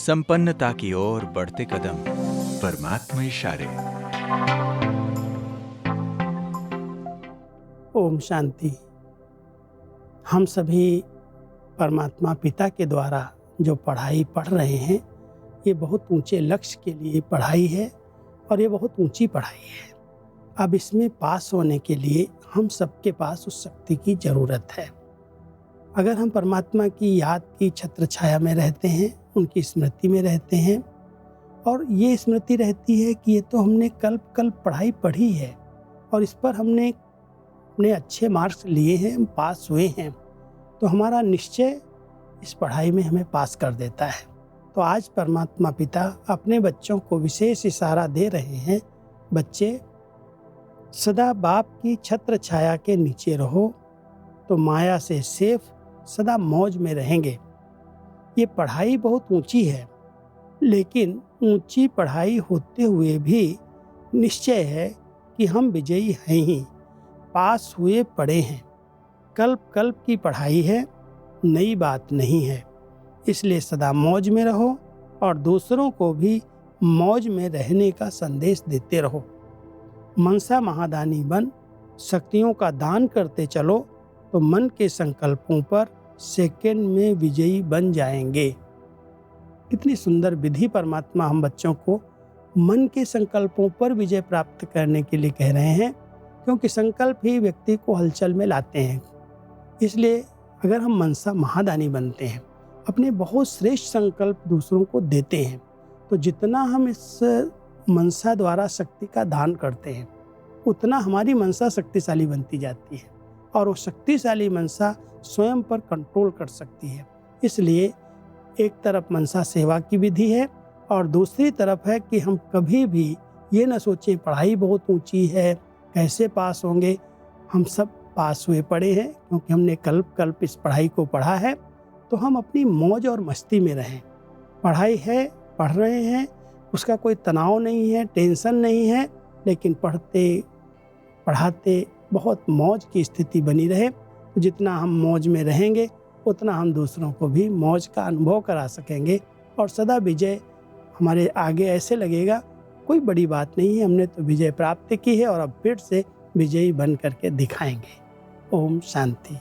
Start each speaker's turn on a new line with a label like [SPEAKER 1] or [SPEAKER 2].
[SPEAKER 1] संपन्नता की ओर बढ़ते कदम। परमात्मा इशारे।
[SPEAKER 2] ओम शांति। हम सभी परमात्मा पिता के द्वारा जो पढ़ाई पढ़ रहे हैं, ये बहुत ऊंचे लक्ष्य के लिए पढ़ाई है और ये बहुत ऊंची पढ़ाई है। अब इसमें पास होने के लिए हम सबके पास उस शक्ति की ज़रूरत है। अगर हम परमात्मा की याद की छत्र छाया में रहते हैं, उनकी स्मृति में रहते हैं और ये स्मृति रहती है कि ये तो हमने कल पढ़ाई पढ़ी है और इस पर हमने अपने अच्छे मार्क्स लिए हैं, हम पास हुए हैं, तो हमारा निश्चय इस पढ़ाई में हमें पास कर देता है। तो आज परमात्मा पिता अपने बच्चों को विशेष इशारा दे रहे हैं, बच्चे सदा बाप की छत्र छाया के नीचे रहो तो माया से सेफ सदा मौज में रहेंगे। ये पढ़ाई बहुत ऊंची है, लेकिन ऊंची पढ़ाई होते हुए भी निश्चय है कि हम विजयी हैं ही, पास हुए पड़े हैं। कल्प की पढ़ाई है, नई बात नहीं है। इसलिए सदा मौज में रहो और दूसरों को भी मौज में रहने का संदेश देते रहो। मनसा महादानी बन शक्तियों का दान करते चलो तो मन के संकल्पों पर सेकंड में विजयी बन जाएंगे। कितनी सुंदर विधि परमात्मा हम बच्चों को मन के संकल्पों पर विजय प्राप्त करने के लिए कह रहे हैं, क्योंकि संकल्प ही व्यक्ति को हलचल में लाते हैं। इसलिए अगर हम मनसा महादानी बनते हैं, अपने बहुत श्रेष्ठ संकल्प दूसरों को देते हैं, तो जितना हम इस मनसा द्वारा शक्ति का दान करते हैं, उतना हमारी मनसा शक्तिशाली बनती जाती है और वो शक्तिशाली मनसा स्वयं पर कंट्रोल कर सकती है। इसलिए एक तरफ मनसा सेवा की विधि है और दूसरी तरफ है कि हम कभी भी ये न सोचें पढ़ाई बहुत ऊंची है, कैसे पास होंगे। हम सब पास हुए पड़े हैं, क्योंकि हमने कल्प इस पढ़ाई को पढ़ा है, तो हम अपनी मौज और मस्ती में रहें। पढ़ाई है, पढ़ रहे हैं, उसका कोई तनाव नहीं है, टेंशन नहीं है, लेकिन पढ़ते पढ़ाते बहुत मौज की स्थिति बनी रहे। जितना हम मौज में रहेंगे, उतना हम दूसरों को भी मौज का अनुभव करा सकेंगे और सदा विजय हमारे आगे ऐसे लगेगा कोई बड़ी बात नहीं है, हमने तो विजय प्राप्त की है और अब फिर से विजयी बन करके दिखाएंगे। ओम शांति।